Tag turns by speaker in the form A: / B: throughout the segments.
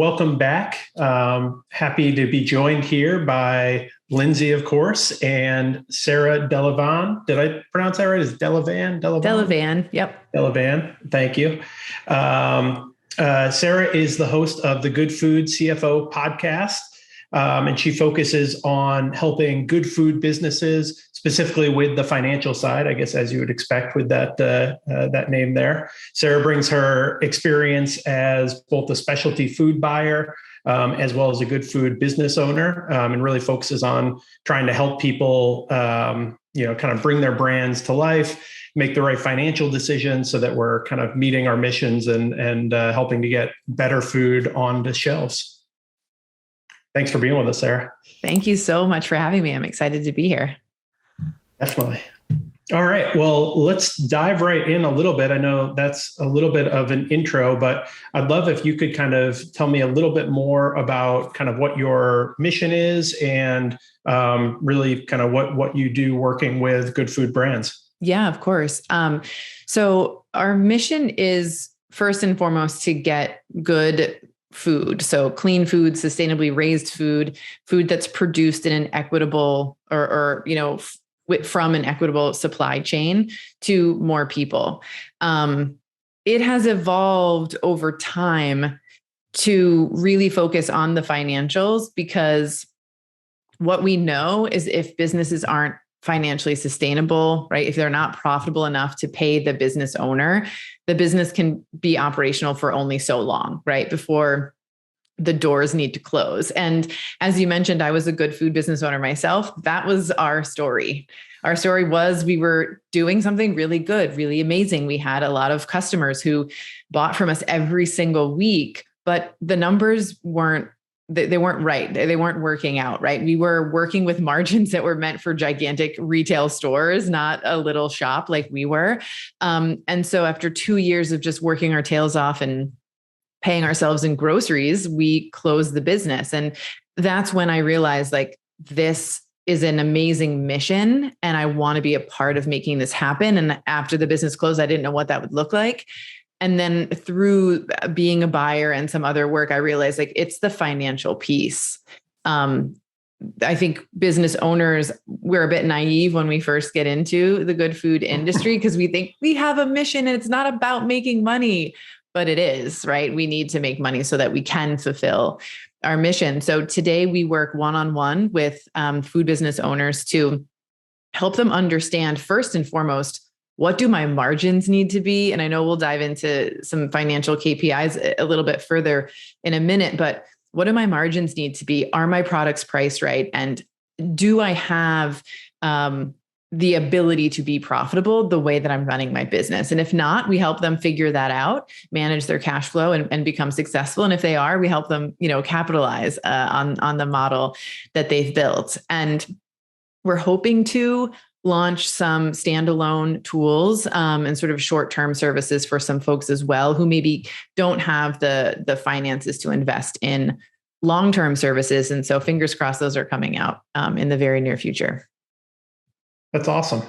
A: welcome back. Happy to be joined here by Lindsey, of course, and Sarah Delevan. Did I pronounce that right? Is Delevan?
B: Delevan, yep.
A: Delevan, thank you. Sarah is the host of the Good Food CFO podcast, and she focuses on helping good food businesses, specifically with the financial side, I guess, as you would expect with that name there. Sarah brings her experience as both a specialty food buyer as well as a good food business owner, and really focuses on trying to help people, kind of bring their brands to life, make the right financial decisions so that we're kind of meeting our missions and helping to get better food on the shelves. Thanks for being with us, Sarah.
B: Thank you so much for having me. I'm excited to be here.
A: Definitely. All right. Well, let's dive right in a little bit. I know that's a little bit of an intro, but I'd love if you could kind of tell me a little bit more about kind of what your mission is and really kind of what you do working with good food brands.
B: Yeah, of course. So our mission is first and foremost to get good food. So clean food, sustainably raised food that's produced in an equitable from an equitable supply chain to more people. It has evolved over time to really focus on the financials, because what we know is if businesses aren't financially sustainable, right? If they're not profitable enough to pay the business owner, the business can be operational for only so long, right? Before the doors need to close. And as you mentioned, I was a good food business owner myself. That was our story. Our story was we were doing something really good, really amazing. We had a lot of customers who bought from us every single week, but the numbers weren't right. They weren't working out, right? We were working with margins that were meant for gigantic retail stores, not a little shop like we were. And so after 2 years of just working our tails off and paying ourselves in groceries, we closed the business. And that's when I realized, like, this is an amazing mission and I want to be a part of making this happen. And after the business closed, I didn't know what that would look like. And then through being a buyer and some other work, I realized, like, it's the financial piece. I think business owners, we're a bit naive when we first get into the good food industry because we think we have a mission and it's not about making money. But it is, right? We need to make money so that we can fulfill our mission. So today we work one-on-one with food business owners to help them understand, first and foremost, what do my margins need to be? And I know we'll dive into some financial KPIs a little bit further in a minute, but what do my margins need to be? Are my products priced right? And do I have the ability to be profitable the way that I'm running my business? And if not, we help them figure that out, manage their cash flow and become successful. And if they are, we help them, capitalize on the model that they've built. And we're hoping to launch some standalone tools and sort of short-term services for some folks as well, who maybe don't have the finances to invest in long-term services. And so fingers crossed, those are coming out in the very near future.
A: That's awesome.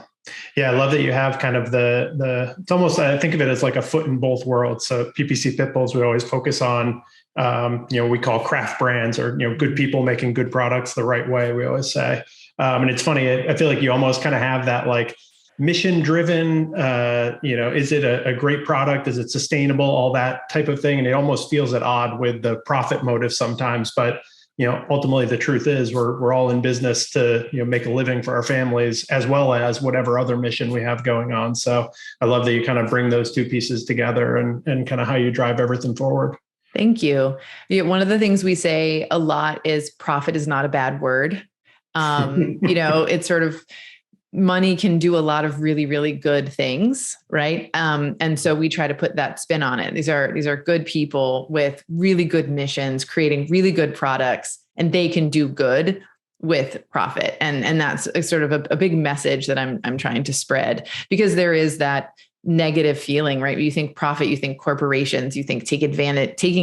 A: Yeah, I love that you have kind of it's almost, I think of it as like a foot in both worlds. So PPC Pitbulls, we always focus on, we call craft brands or, good people making good products the right way, we always say. And it's funny, I feel like you almost kind of have that like mission driven, is it a great product? Is it sustainable? All that type of thing. And it almost feels at odd with the profit motive sometimes, but ultimately the truth is we're all in business to, make a living for our families as well as whatever other mission we have going on. So I love that you kind of bring those two pieces together and kind of how you drive everything forward.
B: Thank you. One of the things we say a lot is profit is not a bad word. It's sort of, money can do a lot of really, really good things. Right. And so we try to put that spin on it. These are good people with really good missions, creating really good products, and they can do good with profit. And that's sort of a big message that I'm trying to spread, because there is that negative feeling, right? You think profit, you think corporations, you think taking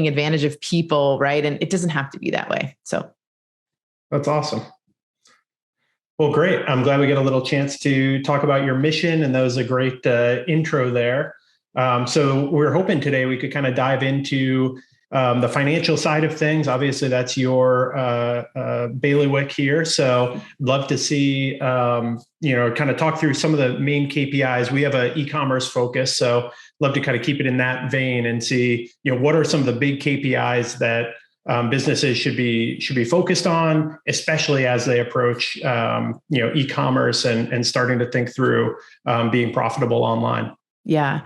B: advantage of people, right? And it doesn't have to be that way. So
A: that's awesome. Well, great. I'm glad we get a little chance to talk about your mission, and that was a great intro there. So we're hoping today we could kind of dive into the financial side of things. Obviously, that's your bailiwick here. So love to see, kind of talk through some of the main KPIs. We have an e-commerce focus, so love to kind of keep it in that vein and see, what are some of the big KPIs that businesses should be focused on, especially as they approach, e-commerce and starting to think through being profitable online.
B: Yeah,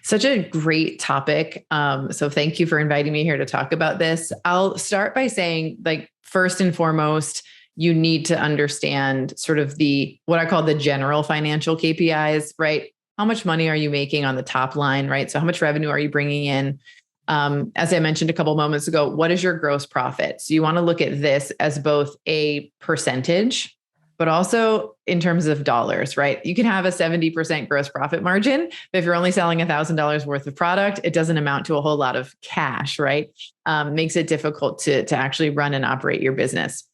B: such a great topic. So thank you for inviting me here to talk about this. I'll start by saying, like, first and foremost, you need to understand sort of what I call the general financial KPIs, right? How much money are you making on the top line, right? So how much revenue are you bringing in? As I mentioned a couple of moments ago, what is your gross profit? So you want to look at this as both a percentage, but also in terms of dollars, right? You can have a 70% gross profit margin, but if you're only selling $1,000 worth of product, it doesn't amount to a whole lot of cash, right? Makes it difficult to actually run and operate your business.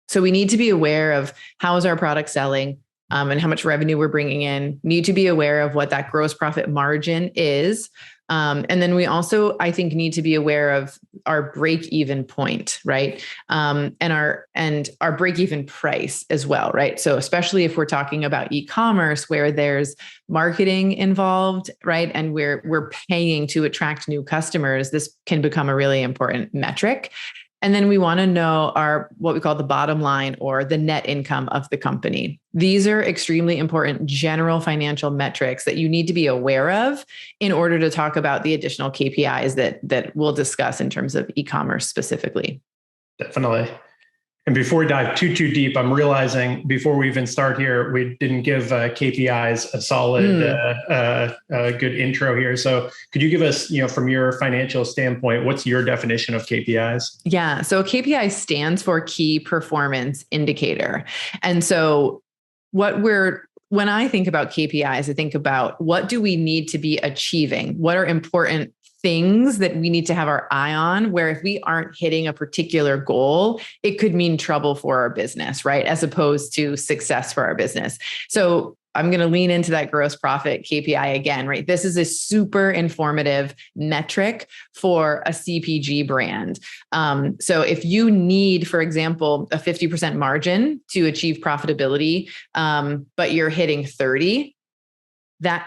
B: So we need to be aware of how is our product selling, and how much revenue we're bringing in. Need to be aware of what that gross profit margin is. And then we also, I think, need to be aware of our break-even point, right? And our break-even price as well, right? So especially if we're talking about e-commerce where there's marketing involved, right? And we're paying to attract new customers, this can become a really important metric. And then we want to know what we call the bottom line or the net income of the company. These are extremely important general financial metrics that you need to be aware of in order to talk about the additional KPIs that we'll discuss in terms of e-commerce specifically.
A: Definitely. And before we dive too deep, I'm realizing before we even start here, we didn't give KPIs a solid, good intro here. So could you give us, from your financial standpoint, what's your definition of KPIs?
B: Yeah. So KPI stands for key performance indicator. And so when I think about KPIs, I think about what do we need to be achieving? What are important things that we need to have our eye on, where if we aren't hitting a particular goal, it could mean trouble for our business, right? As opposed to success for our business. So I'm going to lean into that gross profit KPI again, right? This is a super informative metric for a CPG brand. So if you need, for example, a 50% margin to achieve profitability, but you're hitting 30,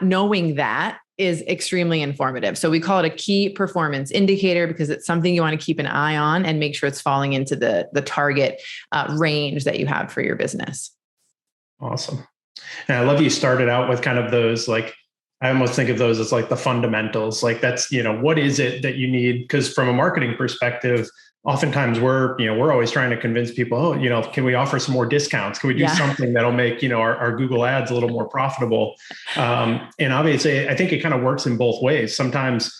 B: knowing that is extremely informative. So we call it a key performance indicator because it's something you want to keep an eye on and make sure it's falling into the target range that you have for your business.
A: Awesome. And I love you started out with kind of those, like, I almost think of those as like the fundamentals. Like that's, what is it that you need? Because from a marketing perspective, oftentimes we're always trying to convince people, can we offer some more discounts? Can we do something that'll make, our Google ads a little more profitable? And obviously I think it kind of works in both ways. Sometimes,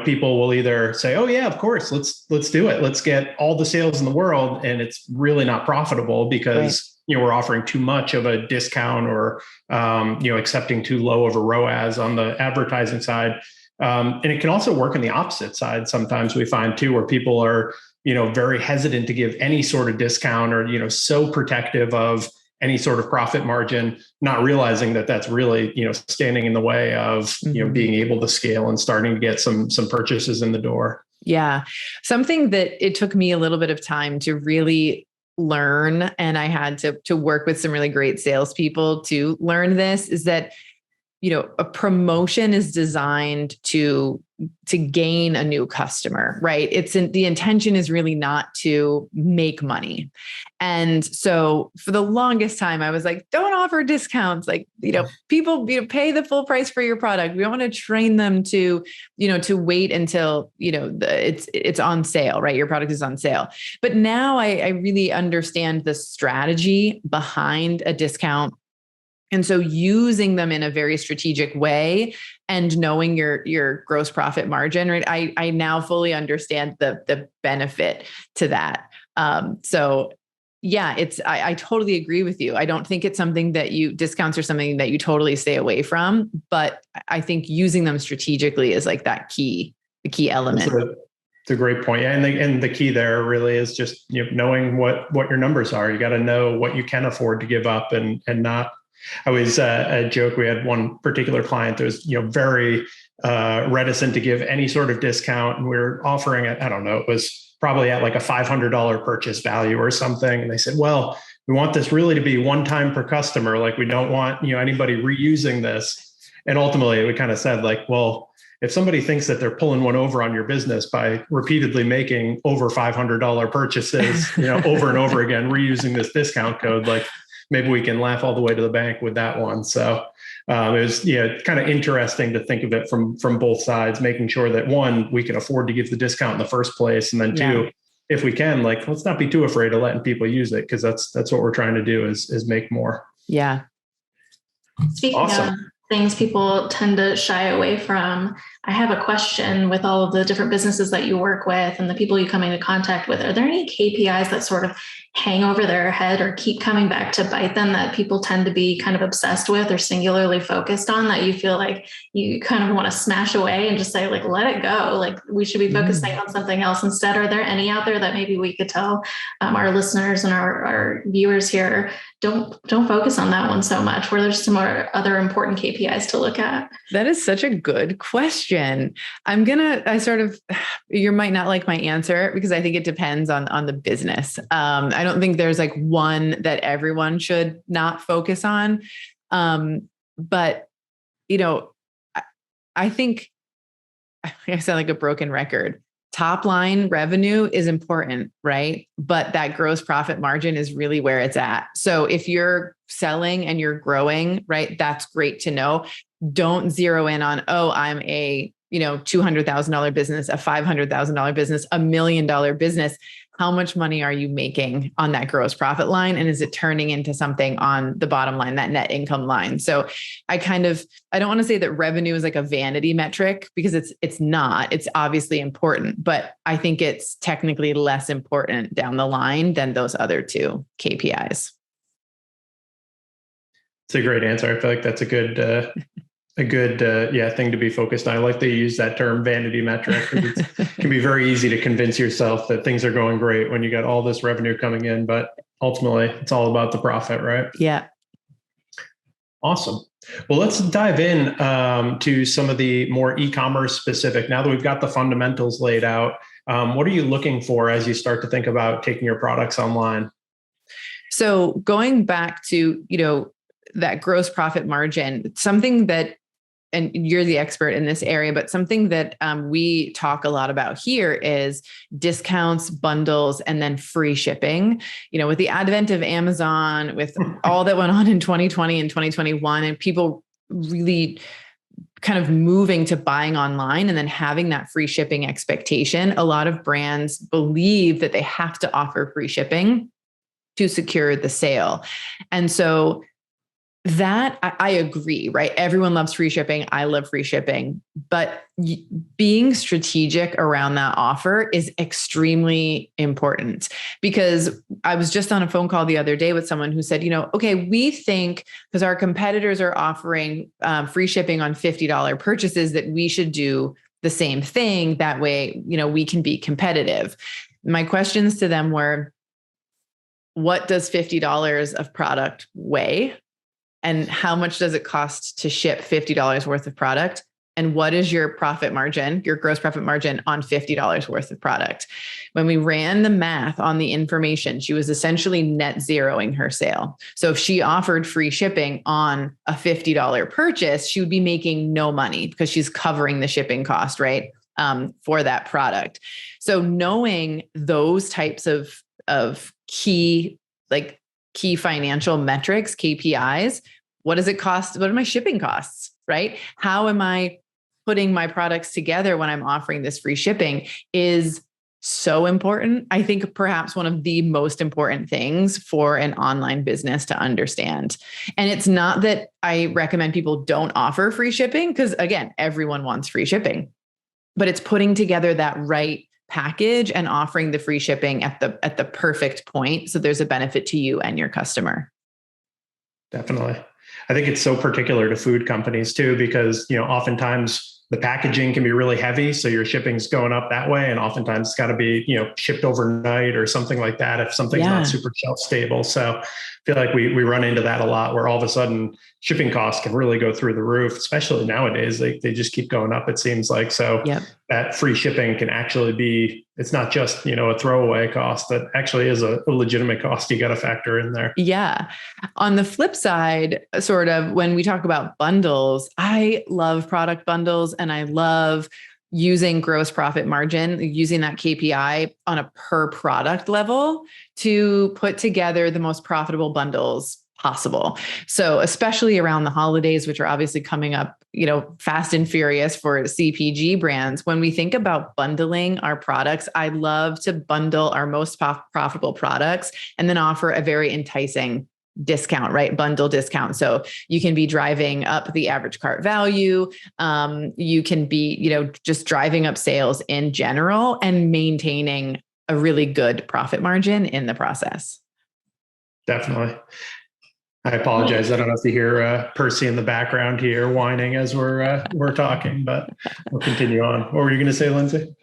A: people will either say, oh yeah, of course, let's do it. Let's get all the sales in the world. And it's really not profitable because, we're offering too much of a discount or, accepting too low of a ROAS on the advertising side. And it can also work on the opposite side. Sometimes we find too, where people are, very hesitant to give any sort of discount or, so protective of any sort of profit margin, not realizing that that's really, standing in the way of, being able to scale and starting to get some purchases in the door.
B: Yeah. Something that it took me a little bit of time to really learn, and I had to work with some really great salespeople to learn this, is that, a promotion is designed to gain a new customer, right? The intention is really not to make money. And so for the longest time, I was like, don't offer discounts. Like, people, pay the full price for your product. We don't want to train them to wait until, it's on sale, right? Your product is on sale. But now I really understand the strategy behind a discount. And so using them in a very strategic way and knowing your gross profit margin, right? I now fully understand the benefit to that. So yeah, I totally agree with you. I don't think it's something that discounts are something that you totally stay away from, but I think using them strategically is like the key element.
A: It's a great point. Yeah, and the key there really is just, knowing what your numbers are. You got to know what you can afford to give up and not. I always joke, we had one particular client that was, very reticent to give any sort of discount. And we were offering it, I don't know, it was probably at like a $500 purchase value or something. And they said, well, we want this really to be one time per customer. Like we don't want, anybody reusing this. And ultimately we kind of said like, well, if somebody thinks that they're pulling one over on your business by repeatedly making over $500 purchases, over and over again, reusing this discount code, like maybe we can laugh all the way to the bank with that one. So it was kind of interesting to think of it from both sides, making sure that one, we can afford to give the discount in the first place, and then two, if we can, like, let's not be too afraid of letting people use it, because that's what we're trying to do is make more.
B: Yeah.
C: Speaking of things people tend to shy away from, I have a question with all of the different businesses that you work with and the people you come into contact with. Are there any KPIs that sort of hang over their head or keep coming back to bite them that people tend to be kind of obsessed with or singularly focused on, that you feel like you kind of want to smash away and just say, like, let it go? Like, we should be focusing on something else instead. Are there any out there that maybe we could tell our listeners and our viewers here, don't focus on that one so much, where there's some other important KPIs to look at?
B: That is such a good question. You might not like my answer, because I think it depends on the business. I don't think there's like one that everyone should not focus on. But, I think I sound like a broken record. Top line revenue is important, right? But that gross profit margin is really where it's at. So if you're selling and you're growing, right, that's great to know. Don't zero in on, I'm a, $200,000 business, a $500,000 business, $1 million business. How much money are you making on that gross profit line? And is it turning into something on the bottom line, that net income line? So I don't want to say that revenue is like a vanity metric, because it's not. It's obviously important, but I think it's technically less important down the line than those other two KPIs.
A: It's a great answer. I feel like that's a good thing to be focused on. I like that you use that term, vanity metric. It can be very easy to convince yourself that things are going great when you got all this revenue coming in, but ultimately it's all about the profit, right?
B: Yeah.
A: Awesome. Well, let's dive in to some of the more e-commerce specific. Now that we've got the fundamentals laid out, what are you looking for as you start to think about taking your products online?
B: So going back to, that gross profit margin, something that, and you're the expert in this area, but something that we talk a lot about here is discounts, bundles, and then free shipping. With the advent of Amazon, with all that went on in 2020 and 2021, and people really kind of moving to buying online and then having that free shipping expectation, a lot of brands believe that they have to offer free shipping to secure the sale. And so that I agree, right? Everyone loves free shipping. I love free shipping, but being strategic around that offer is extremely important, because I was just on a phone call the other day with someone who said, okay, we think because our competitors are offering free shipping on $50 purchases that we should do the same thing. That way, we can be competitive. My questions to them were, what does $50 of product weigh? And how much does it cost to ship $50 worth of product? And what is your profit margin, your gross profit margin on $50 worth of product? When we ran the math on the information, she was essentially net zeroing her sale. So if she offered free shipping on a $50 purchase, she would be making no money, because she's covering the shipping cost, right? For that product. So knowing those types of key financial metrics, KPIs, what does it cost? What are my shipping costs, right? How am I putting my products together when I'm offering this free shipping is so important. I think perhaps one of the most important things for an online business to understand. And it's not that I recommend people don't offer free shipping, because again, everyone wants free shipping, but it's putting together that right package and offering the free shipping at the perfect point, so there's a benefit to you and your customer.
A: Definitely. I think it's so particular to food companies too, because, oftentimes the packaging can be really heavy. So your shipping's going up that way. And oftentimes it's got to be, shipped overnight or something like that if something's not super shelf stable. So I feel like we run into that a lot where all of a sudden shipping costs can really go through the roof, especially nowadays. They just keep going up, it seems like. So that free shipping can actually be, it's not just, a throwaway cost, that actually is a legitimate cost you got to factor in there.
B: Yeah. On the flip side, sort of when we talk about bundles, I love product bundles and I love using gross profit margin, using that KPI on a per product level to put together the most profitable bundles possible. So especially around the holidays, which are obviously coming up, fast and furious for CPG brands. When we think about bundling our products, I love to bundle our most profitable products and then offer a very enticing discount, right? Bundle discount. So you can be driving up the average cart value. You can be, just driving up sales in general and maintaining a really good profit margin in the process.
A: Definitely. I apologize. I don't know if you hear Percy in the background here whining as we're talking, but we'll continue on. What were you going to say, Lindsey?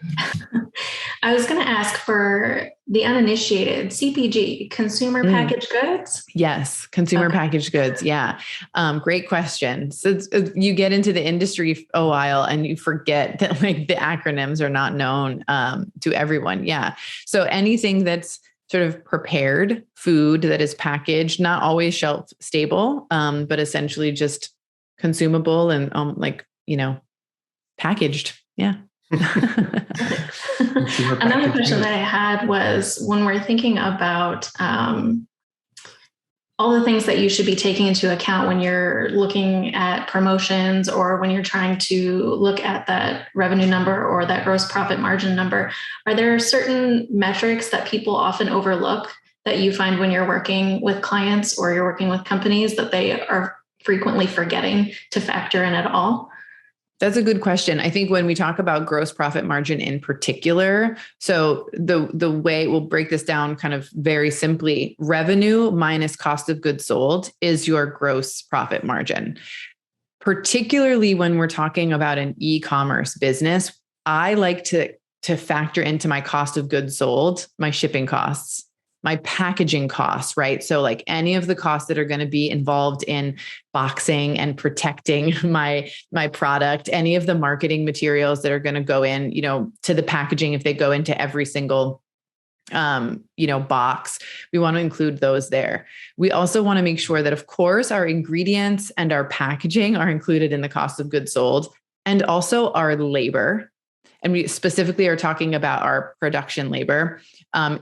C: I was going to ask for the uninitiated CPG, consumer packaged goods.
B: Yes, consumer packaged goods. Yeah, great question. So you get into the industry a while and you forget that like the acronyms are not known to everyone. Yeah, so anything that's sort of prepared food that is packaged, not always shelf stable, but essentially just consumable and packaged. Yeah.
C: Another question that I had was when we're thinking about all the things that you should be taking into account when you're looking at promotions or when you're trying to look at that revenue number or that gross profit margin number, are there certain metrics that people often overlook that you find when you're working with clients or you're working with companies that they are frequently forgetting to factor in at all?
B: That's a good question. I think when we talk about gross profit margin in particular, so the way we'll break this down kind of very simply, revenue minus cost of goods sold is your gross profit margin. Particularly when we're talking about an e-commerce business, I like to factor into my cost of goods sold, my shipping costs, my packaging costs, right? So like any of the costs that are going to be involved in boxing and protecting my product, any of the marketing materials that are going to go in, to the packaging, if they go into every single, box, we want to include those there. We also want to make sure that, of course, our ingredients and our packaging are included in the cost of goods sold, and also our labor. And we specifically are talking about our production labor.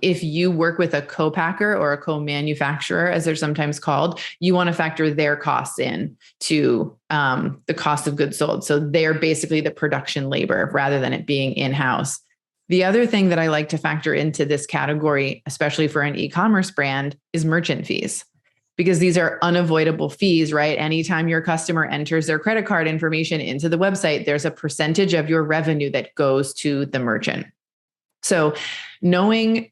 B: If you work with a co-packer or a co-manufacturer, as they're sometimes called, you want to factor their costs in to the cost of goods sold. So they're basically the production labor rather than it being in-house. The other thing that I like to factor into this category, especially for an e-commerce brand, is merchant fees. Because these are unavoidable fees, right? Anytime your customer enters their credit card information into the website, there's a percentage of your revenue that goes to the merchant. So knowing,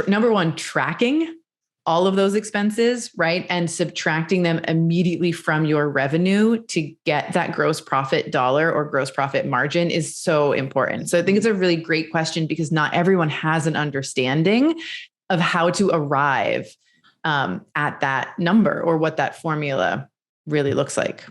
B: number one, tracking all of those expenses, right? And subtracting them immediately from your revenue to get that gross profit dollar or gross profit margin is so important. So I think it's a really great question because not everyone has an understanding of how to arrive at that number or what that formula really looks like.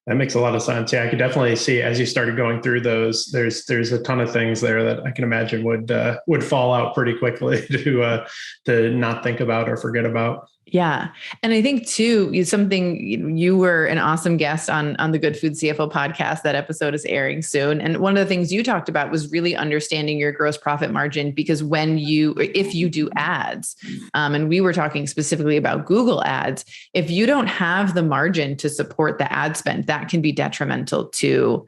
A: That makes a lot of sense. Yeah, I could definitely see as you started going through those, there's a ton of things there that I can imagine would fall out pretty quickly to not think about or forget about. Yeah.
B: And I think too, something, you were an awesome guest on the Good Food CFO podcast. That episode is airing soon. And one of the things you talked about was really understanding your gross profit margin, because if you do ads, and we were talking specifically about Google ads, if you don't have the margin to support the ad spend, that can be detrimental to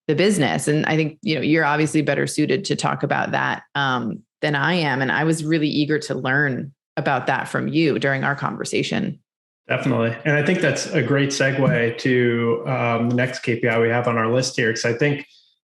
B: the business. And I think, you're obviously better suited to talk about that than I am. And I was really eager to learn about that from you during our conversation.
A: Definitely. And I think that's a great segue to the next KPI we have on our list here, because I think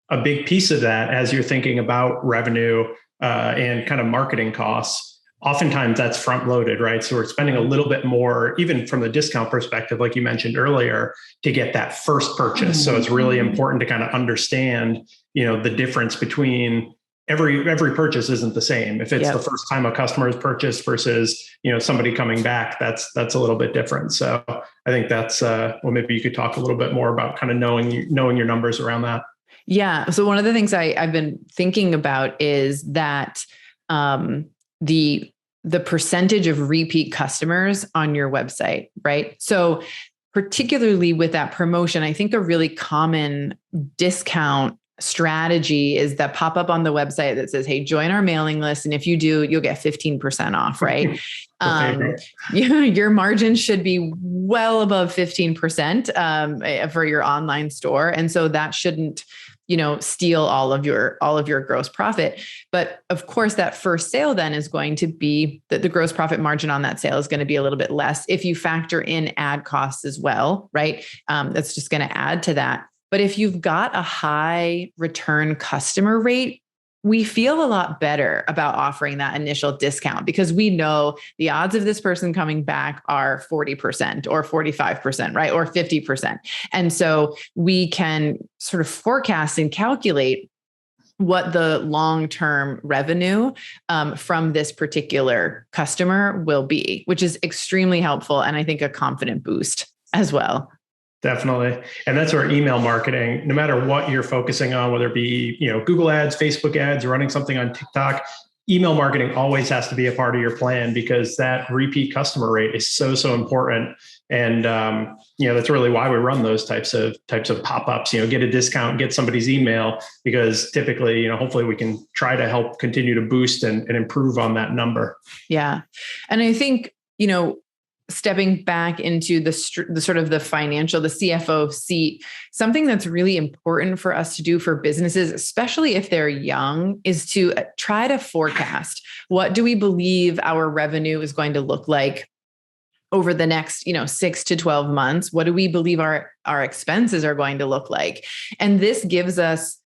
A: a big piece of that, as you're thinking about revenue and kind of marketing costs, oftentimes that's front loaded, right? So we're spending a little bit more, even from the discount perspective, like you mentioned earlier, to get that first purchase. So it's really important to kind of understand, the difference between every purchase isn't the same. If it's the first time a customer has purchased versus, somebody coming back, that's a little bit different. So I think that's, maybe you could talk a little bit more about kind of knowing your numbers around that.
B: Yeah. So one of the things I've been thinking about is that, the percentage of repeat customers on your website, right? So particularly with that promotion, I think a really common discount strategy is that pop up on the website that says, hey, join our mailing list. And if you do, you'll get 15% off, right? Your margins should be well above 15% for your online store. And so that shouldn't, steal all of your gross profit. But of course, that first sale then is going to be that the gross profit margin on that sale is going to be a little bit less if you factor in ad costs as well, right? That's just going to add to that. But if you've got a high return customer rate, we feel a lot better about offering that initial discount because we know the odds of this person coming back are 40% or 45%, right? Or 50%. And so we can sort of forecast and calculate what the long-term revenue from this particular customer will be, which is extremely helpful. And I think a confident boost as well.
A: Definitely. And that's where email marketing, no matter what you're focusing on, whether it be, Google ads, Facebook ads, running something on TikTok, email marketing always has to be a part of your plan because that repeat customer rate is so important. And, that's really why we run those types of pop-ups, get a discount, get somebody's email, because typically, hopefully we can try to help continue to boost and improve on that number.
B: Yeah. And I think, stepping back into the sort of the financial, the CFO seat, something that's really important for us to do for businesses, especially if they're young, is to try to forecast what do we believe our revenue is going to look like over the next, 6 to 12 months. What do we believe our expenses are going to look like? And this gives us,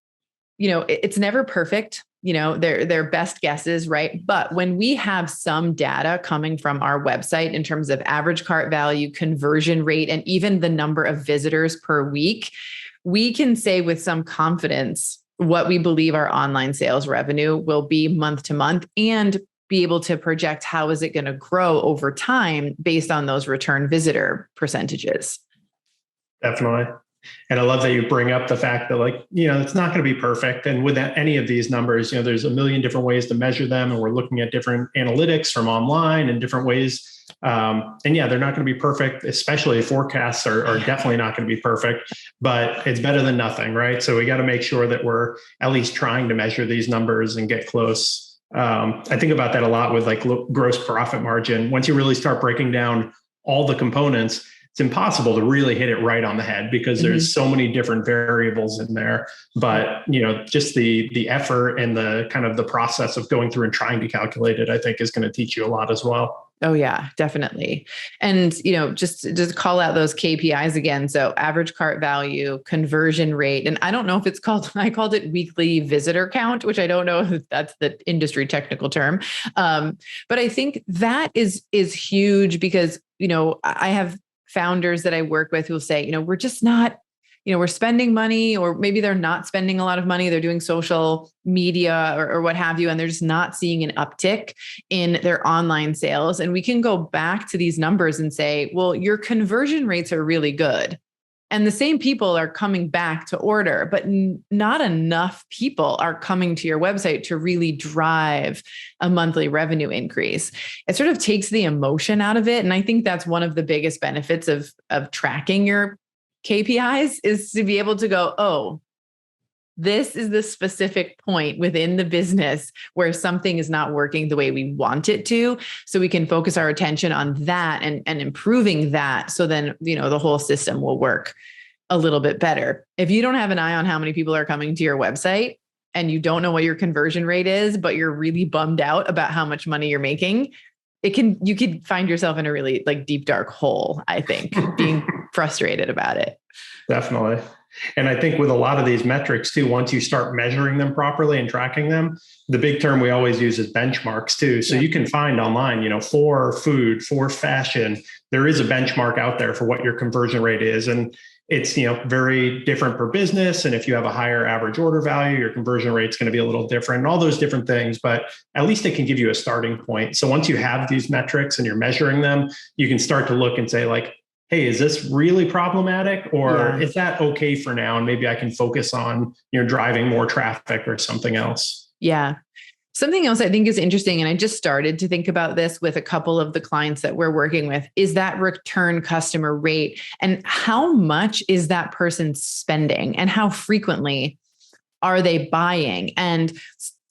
B: it's never perfect. Their best guesses, right? But when we have some data coming from our website in terms of average cart value, conversion rate, and even the number of visitors per week, we can say with some confidence what we believe our online sales revenue will be month to month and be able to project how is it going to grow over time based on those return visitor percentages.
A: Definitely. And I love that you bring up the fact that it's not going to be perfect. And with any of these numbers, there's a million different ways to measure them. And we're looking at different analytics from online and different ways. And yeah, they're not going to be perfect, especially forecasts are definitely not going to be perfect, but it's better than nothing, right? So we got to make sure that we're at least trying to measure these numbers and get close. I think about that a lot with gross profit margin. Once you really start breaking down all the components, it's impossible to really hit it right on the head because there's so many different variables in there. But, just the effort and the kind of the process of going through and trying to calculate it, I think is going to teach you a lot as well.
B: Oh yeah, definitely. And, just call out those KPIs again. So average cart value, conversion rate. And I don't know if I called it weekly visitor count, which I don't know if that's the industry technical term. But I think that is huge because, I have founders that I work with who will say, we're just not, we're spending money, or maybe they're not spending a lot of money. They're doing social media or what have you, and they're just not seeing an uptick in their online sales. And we can go back to these numbers and say, well, your conversion rates are really good. And the same people are coming back to order, but not enough people are coming to your website to really drive a monthly revenue increase. It sort of takes the emotion out of it. And I think that's one of the biggest benefits of tracking your KPIs is to be able to go, oh, this is the specific point within the business where something is not working the way we want it to. So we can focus our attention on that and improving that. So then, the whole system will work a little bit better. If you don't have an eye on how many people are coming to your website and you don't know what your conversion rate is, but you're really bummed out about how much money you're making, you could find yourself in a really deep, dark hole, I think, being frustrated about it.
A: Definitely. And I think with a lot of these metrics too, once you start measuring them properly and tracking them, the big term we always use is benchmarks too. So you can find online, for food, for fashion, there is a benchmark out there for what your conversion rate is. And it's, very different per business. And if you have a higher average order value, your conversion rate is going to be a little different and all those different things, but at least it can give you a starting point. So once you have these metrics and you're measuring them, you can start to look and say like, hey, is this really problematic or is that okay for now? And maybe I can focus on, driving more traffic or something else.
B: Yeah. Something else I think is interesting, and I just started to think about this with a couple of the clients that we're working with, is that return customer rate and how much is that person spending and how frequently are they buying? And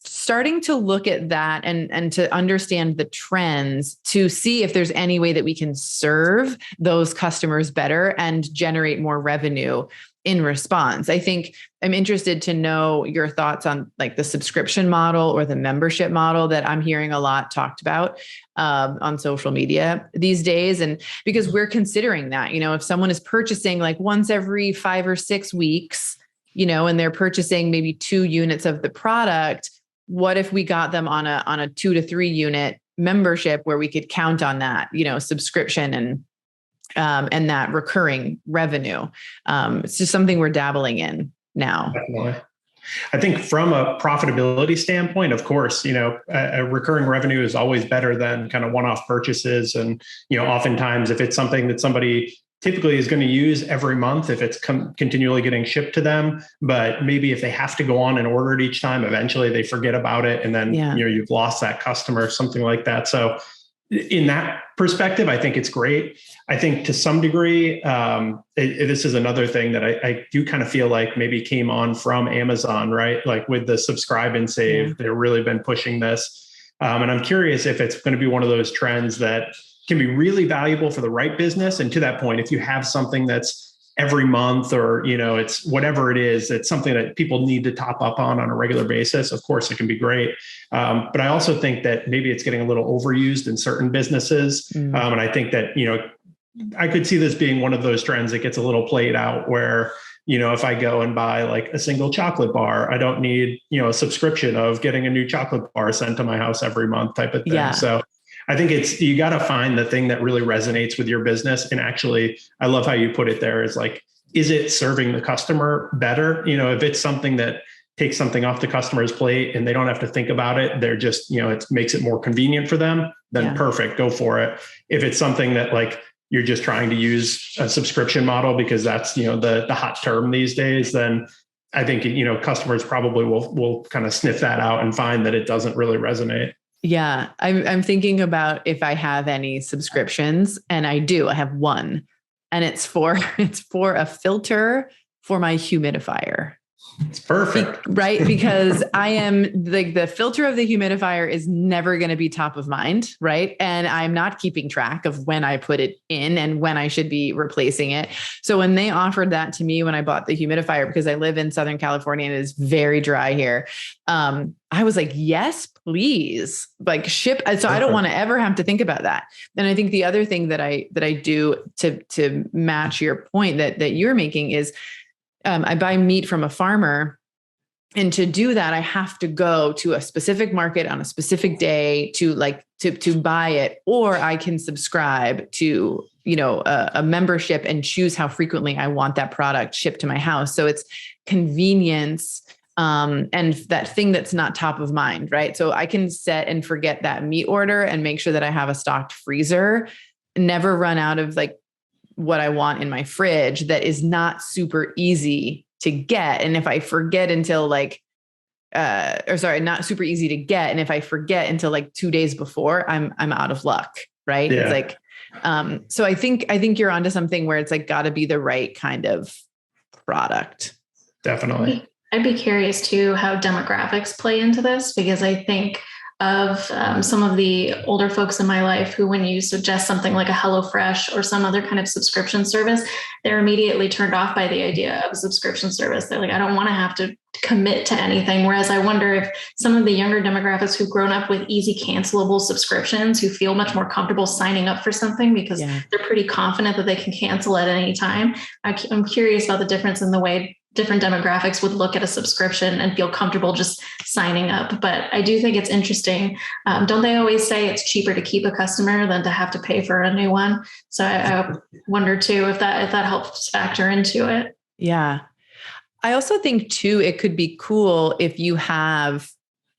B: starting to look at that and to understand the trends to see if there's any way that we can serve those customers better and generate more revenue in response. I think I'm interested to know your thoughts on like the subscription model or the membership model that I'm hearing a lot talked about on social media these days. And because we're considering that, if someone is purchasing like once every 5 or 6 weeks, and they're purchasing maybe 2 units of the product, what if we got them on a 2 to 3 unit membership where we could count on that, subscription and that recurring revenue. It's just something we're dabbling in now.
A: Definitely. I think from a profitability standpoint, of course, a recurring revenue is always better than kind of one-off purchases. And, oftentimes if it's something that somebody typically is going to use every month, if it's continually getting shipped to them, but maybe if they have to go on and order it each time, eventually they forget about it. And then, you've lost that customer, something like that. So in that perspective, I think it's great. I think to some degree, this is another thing that I do kind of feel like maybe came on from Amazon, right? Like with the subscribe and save, they've really been pushing this. And I'm curious if it's going to be one of those trends that can be really valuable for the right business. And to that point, if you have something that's every month or, it's whatever it is, it's something that people need to top up on a regular basis. Of course, it can be great. But I also think that maybe it's getting a little overused in certain businesses. And I think that, I could see this being one of those trends that gets a little played out where, if I go and buy like a single chocolate bar, I don't need, a subscription of getting a new chocolate bar sent to my house every month type of thing. Yeah. So I think you got to find the thing that really resonates with your business. And actually, I love how you put it there is like, is it serving the customer better? If it's something that takes something off the customer's plate and they don't have to think about it, they're just, it makes it more convenient for them, then perfect, go for it. If it's something that like, you're just trying to use a subscription model because that's, the hot term these days, then I think, customers probably will kind of sniff that out and find that it doesn't really resonate.
B: Yeah. I'm thinking about if I have any subscriptions, and I do, I have one, and it's for a filter for my humidifier.
A: It's perfect.
B: Right? Because I am like the filter of the humidifier is never going to be top of mind. Right. And I'm not keeping track of when I put it in and when I should be replacing it. So when they offered that to me, when I bought the humidifier, because I live in Southern California and it is very dry here. I was like, yes, please, like ship. So I don't want to ever have to think about that. And I think the other thing that I do to match your point that you're making is, I buy meat from a farmer, and to do that, I have to go to a specific market on a specific day to buy it, or I can subscribe to, a membership and choose how frequently I want that product shipped to my house. So it's convenience, and that thing that's not top of mind, right? So I can set and forget that meat order and make sure that I have a stocked freezer, never run out of like what I want in my fridge that is not super easy to get. And if I forget until not super easy to get. And if I forget until like 2 days before, I'm out of luck. Right. Yeah. It's like, so I think you're onto something where it's like, gotta be the right kind of product.
A: Definitely.
C: I'd be curious too, how demographics play into this, because I think of some of the older folks in my life who, when you suggest something like a HelloFresh or some other kind of subscription service, they're immediately turned off by the idea of a subscription service. They're like, I don't want to have to commit to anything. Whereas I wonder if some of the younger demographics who've grown up with easy cancelable subscriptions, who feel much more comfortable signing up for something because they're pretty confident that they can cancel at any time. I'm curious about the difference in the way different demographics would look at a subscription and feel comfortable just signing up. But I do think it's interesting. Don't they always say it's cheaper to keep a customer than to have to pay for a new one? So I wonder too, if that helps factor into it.
B: Yeah. I also think too, it could be cool if you have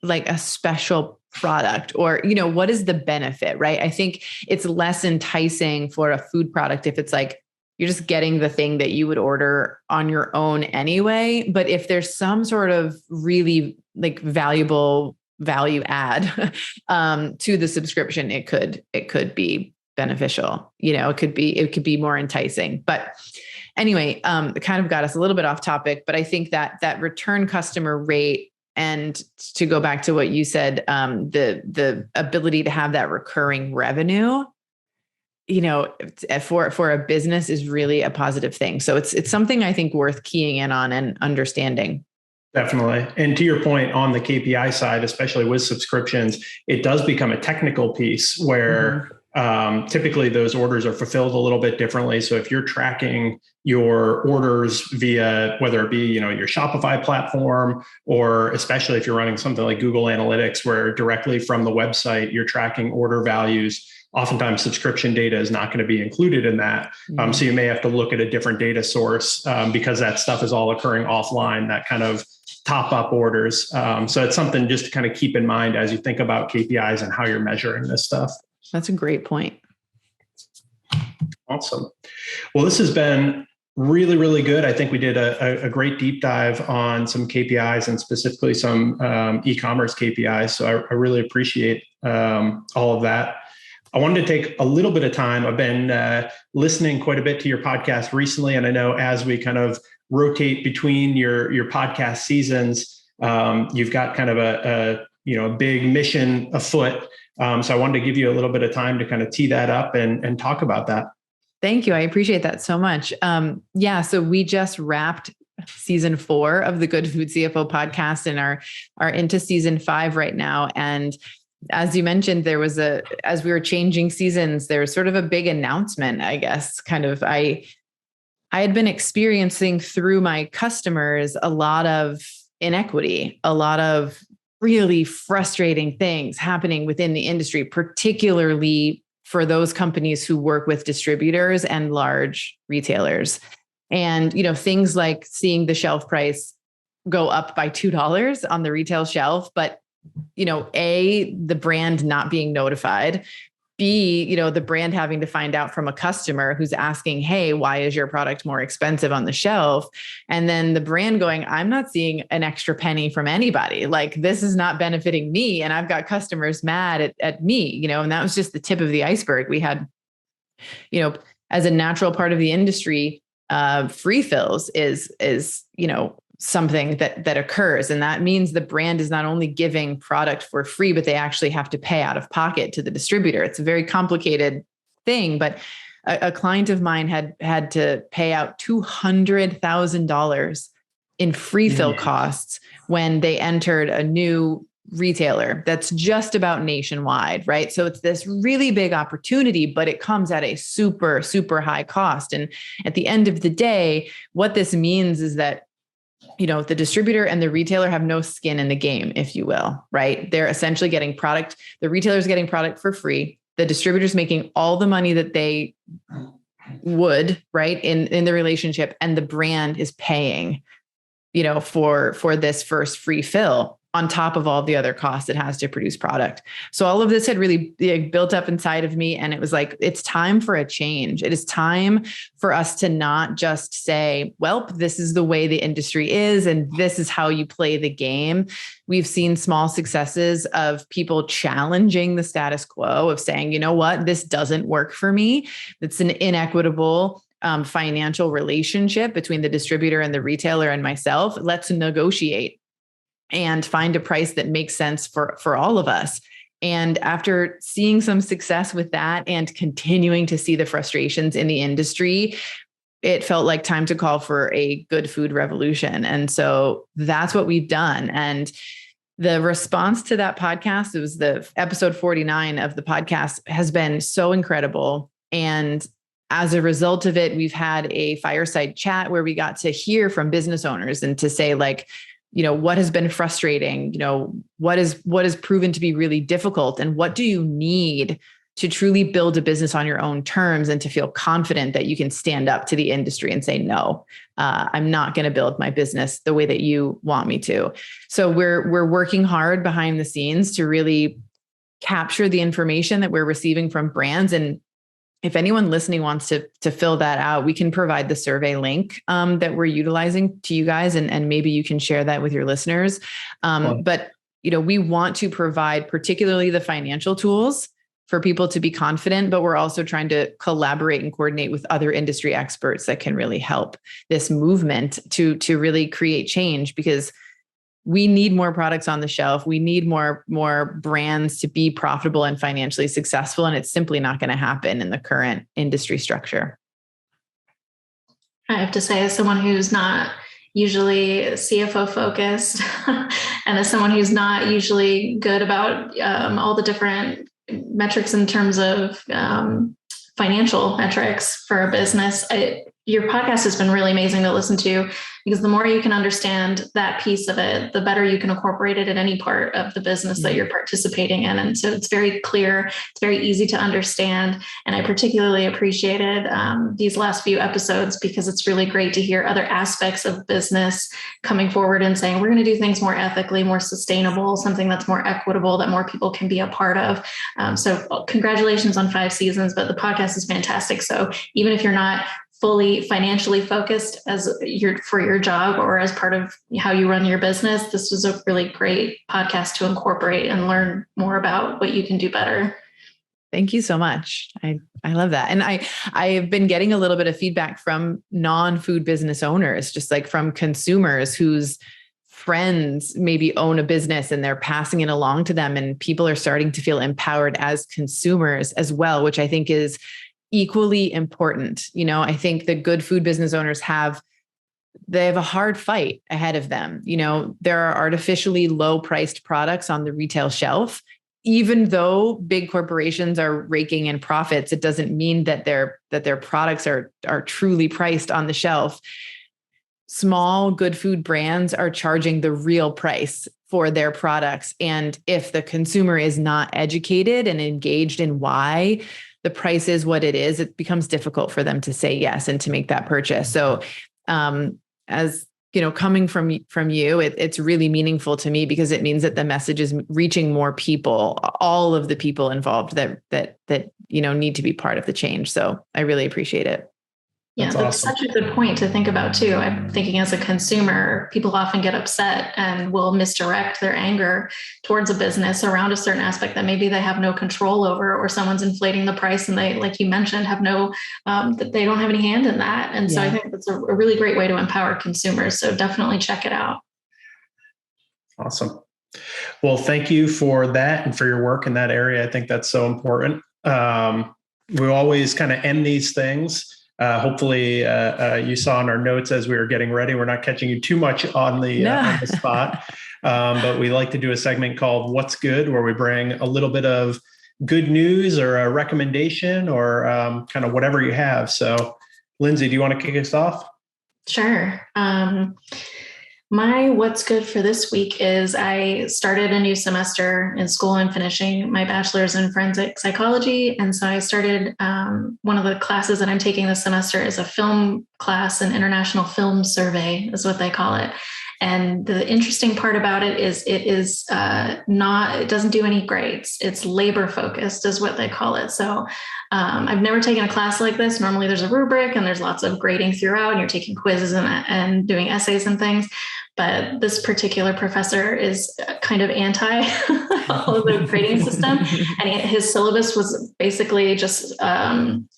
B: like a special product or, what is the benefit, right? I think it's less enticing for a food product if it's like, you're just getting the thing that you would order on your own anyway. But if there's some sort of really like valuable value add to the subscription, it could be beneficial. It could be more enticing. But anyway, it kind of got us a little bit off topic, but I think that return customer rate, and to go back to what you said, the ability to have that recurring revenue, for a business is really a positive thing. So it's something I think worth keying in on and understanding.
A: Definitely. And to your point on the KPI side, especially with subscriptions, it does become a technical piece where typically those orders are fulfilled a little bit differently. So if you're tracking your orders via, whether it be, your Shopify platform, or especially if you're running something like Google Analytics, where directly from the website, you're tracking order values, oftentimes subscription data is not going to be included in that. So you may have to look at a different data source because that stuff is all occurring offline, that kind of top up orders. So it's something just to kind of keep in mind as you think about KPIs and how you're measuring this stuff.
B: That's a great point.
A: Awesome. Well, this has been really, really good. I think we did a great deep dive on some KPIs and specifically some e-commerce KPIs. So I really appreciate all of that. I wanted to take a little bit of time. I've been listening quite a bit to your podcast recently. And I know as we kind of rotate between your podcast seasons, you've got kind of a big mission afoot. So I wanted to give you a little bit of time to kind of tee that up and talk about that.
B: Thank you. I appreciate that so much. So we just wrapped season 4 of the Good Food CFO podcast and are into season 5 right now. And as you mentioned, as we were changing seasons, there was sort of a big announcement, I guess, I had been experiencing through my customers a lot of inequity, a lot of really frustrating things happening within the industry, particularly for those companies who work with distributors and large retailers. And, things like seeing the shelf price go up by $2 on the retail shelf, but A, the brand not being notified, B, the brand having to find out from a customer who's asking, hey, why is your product more expensive on the shelf? And then the brand going, I'm not seeing an extra penny from anybody. Like, this is not benefiting me. And I've got customers mad at me, and that was just the tip of the iceberg. We had, as a natural part of the industry, free fills is something that occurs. And that means the brand is not only giving product for free, but they actually have to pay out of pocket to the distributor. It's a very complicated thing, but a client of mine had to pay out $200,000 in free fill costs when they entered a new retailer that's just about nationwide, right? So it's this really big opportunity, but it comes at a super, super high cost. And at the end of the day, what this means is that the distributor and the retailer have no skin in the game, if you will, right? They're essentially getting product. The retailer's getting product for free. The distributor's making all the money that they would, right, in the relationship, and the brand is paying, for this first free fill on top of all the other costs it has to produce product. So all of this had really built up inside of me. And it was like, it's time for a change. It is time for us to not just say, well, this is the way the industry is, and this is how you play the game. We've seen small successes of people challenging the status quo, of saying, you know what, this doesn't work for me. It's an inequitable financial relationship between the distributor and the retailer and myself. Let's negotiate. and find a price that makes sense for all of us. And after seeing some success with that and continuing to see the frustrations in the industry, it felt like time to call for a good food revolution. And so that's what we've done. And the response to that podcast, it was the episode 49 of the podcast, has been so incredible. And as a result of it, we've had a fireside chat where we got to hear from business owners and to say, like, what has been frustrating, what is proven to be really difficult, and what do you need to truly build a business on your own terms and to feel confident that you can stand up to the industry and say, no, I'm not going to build my business the way that you want me to. So we're working hard behind the scenes to really capture the information that we're receiving from brands. And if anyone listening wants to fill that out, we can provide the survey link that we're utilizing to you guys, and maybe you can share that with your listeners. But we want to provide particularly the financial tools for people to be confident, but we're also trying to collaborate and coordinate with other industry experts that can really help this movement to really create change, because we need more products on the shelf. We need more brands to be profitable and financially successful. And it's simply not going to happen in the current industry structure.
C: I have to say, as someone who's not usually CFO focused and as someone who's not usually good about all the different metrics in terms of financial metrics for a business, your podcast has been really amazing to listen to, because the more you can understand that piece of it, the better you can incorporate it in any part of the business that you're participating in. And so it's very clear, it's very easy to understand. And I particularly appreciated these last few episodes, because it's really great to hear other aspects of business coming forward and saying, we're going to do things more ethically, more sustainable, something that's more equitable, that more people can be a part of. So congratulations on 5 seasons, but the podcast is fantastic. So even if you're not fully financially focused for your job or as part of how you run your business, this was a really great podcast to incorporate and learn more about what you can do better.
B: Thank you so much. I love that. And I've been getting a little bit of feedback from non-food business owners, just like from consumers whose friends maybe own a business and they're passing it along to them, and people are starting to feel empowered as consumers as well, which I think is equally important. I think the good food business owners have a hard fight ahead of them. There are artificially low priced products on the retail shelf. Even though big corporations are raking in profits, it doesn't mean that their products are truly priced on the shelf. Small good food brands are charging the real price for their products. And if the consumer is not educated and engaged in why the price is what it is, it becomes difficult for them to say yes and to make that purchase. So as coming from you, it's really meaningful to me, because it means that the message is reaching more people, all of the people involved that need to be part of the change. So I really appreciate it.
C: Yeah, that's such a good point to think about too. I'm thinking, as a consumer, people often get upset and will misdirect their anger towards a business around a certain aspect that maybe they have no control over, or someone's inflating the price and they, like you mentioned, have that they don't have any hand in that. And so I think that's a really great way to empower consumers. So definitely check it out.
A: Awesome. Well, thank you for that and for your work in that area. I think that's so important. We always kind of end these things. Hopefully you saw in our notes as we were getting ready, we're not catching you too much on the spot, but we like to do a segment called What's Good, where we bring a little bit of good news or a recommendation or kind of whatever you have. So Lindsey, do you want to kick us off?
C: Sure. My what's good for this week is I started a new semester in school. I'm finishing my bachelor's in forensic psychology. And so I started one of the classes that I'm taking this semester is a film class, an international film survey is what they call it. And the interesting part about it is it doesn't do any grades. It's labor focused is what they call it. So I've never taken a class like this. Normally there's a rubric and there's lots of grading throughout and you're taking quizzes and doing essays and things. But this particular professor is kind of anti follow the grading system. And his syllabus was basically just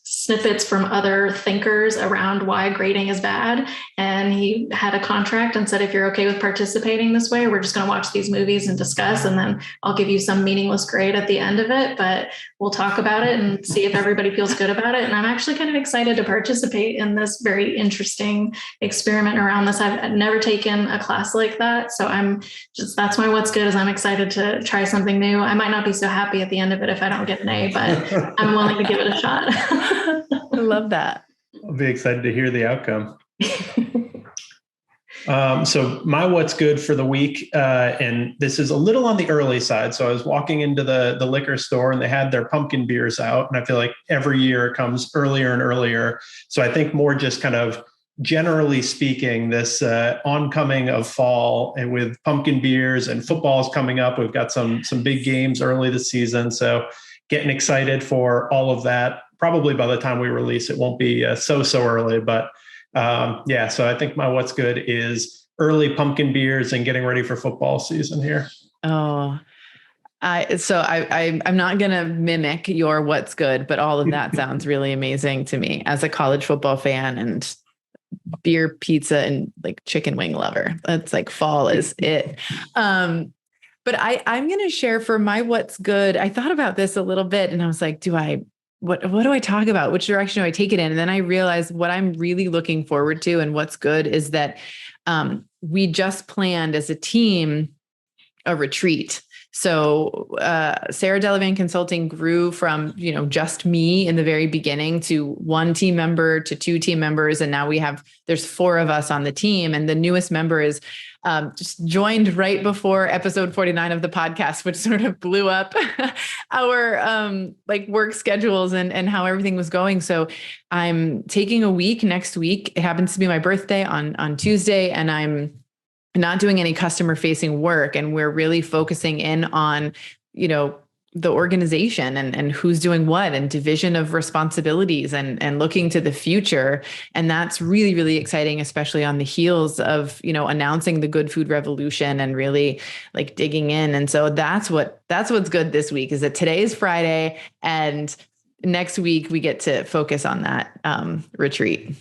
C: snippets from other thinkers around why grading is bad. And he had a contract and said, if you're okay with participating this way, we're just going to watch these movies and discuss, and then I'll give you some meaningless grade at the end of it, but we'll talk about it and see if everybody feels good about it. And I'm actually kind of excited to participate in this very interesting experiment around this. I've never taken a class like that. So that's my what's good, is I'm excited to try something new. I might not be so happy at the end of it if I don't get an A, but I'm willing to give it a shot.
B: I love that.
A: I'll be excited to hear the outcome. So my what's good for the week, and this is a little on the early side. So I was walking into the liquor store and they had their pumpkin beers out, and I feel like every year it comes earlier and earlier. So I think more just kind of generally speaking, this oncoming of fall, and with pumpkin beers and football's coming up, we've got some big games early this season. So getting excited for all of that. Probably by the time we release, it won't be so early, but so I think my what's good is early pumpkin beers and getting ready for football season here.
B: Oh, I'm not going to mimic your what's good, but all of that sounds really amazing to me as a college football fan and beer, pizza, and like chicken wing lover. That's like fall is it. But I'm going to share for my what's good. I thought about this a little bit and I was like, what do I talk about? Which direction do I take it in? And then I realized what I'm really looking forward to and what's good is that we just planned as a team a retreat. So Sarah Delevan Consulting grew from, just me in the very beginning to one team member to two team members. And now there's 4 of us on the team. And the newest member is just joined right before episode 49 of the podcast, which sort of blew up our work schedules and how everything was going. So I'm taking a week next week. It happens to be my birthday on Tuesday, and I'm not doing any customer facing work. And we're really focusing in on, the organization and who's doing what and division of responsibilities and looking to the future. And that's really, really exciting, especially on the heels of, announcing the good food revolution and really like digging in. And so that's what's good this week, is that today is Friday and next week we get to focus on that retreat.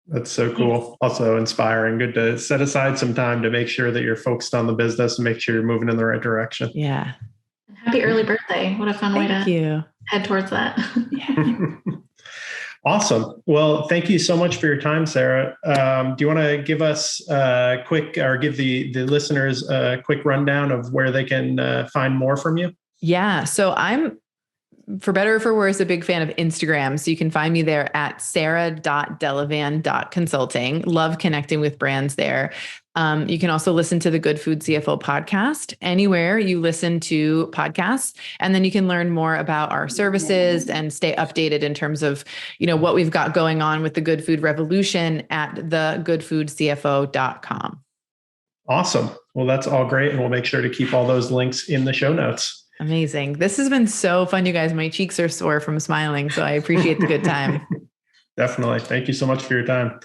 A: That's so cool. Also inspiring. Good to set aside some time to make sure that you're focused on the business and make sure you're moving in the right direction.
B: Yeah.
C: Happy early birthday. What a fun way to head towards that.
B: Yeah.
A: Awesome. Well, thank you so much for your time, Sarah. Do you want to give us give the listeners a quick rundown of where they can find more from you?
B: Yeah. So I'm, for better or for worse, a big fan of Instagram. So you can find me there at sarah.delevan.consulting. Love connecting with brands there. You can also listen to the Good Food CFO podcast anywhere you listen to podcasts. And then you can learn more about our services and stay updated in terms of, what we've got going on with the Good Food Revolution at thegoodfoodcfo.com.
A: Awesome. Well, that's all great. And we'll make sure to keep all those links in the show notes.
B: Amazing. This has been so fun, you guys. My cheeks are sore from smiling, so I appreciate the good time.
A: Definitely. Thank you so much for your time.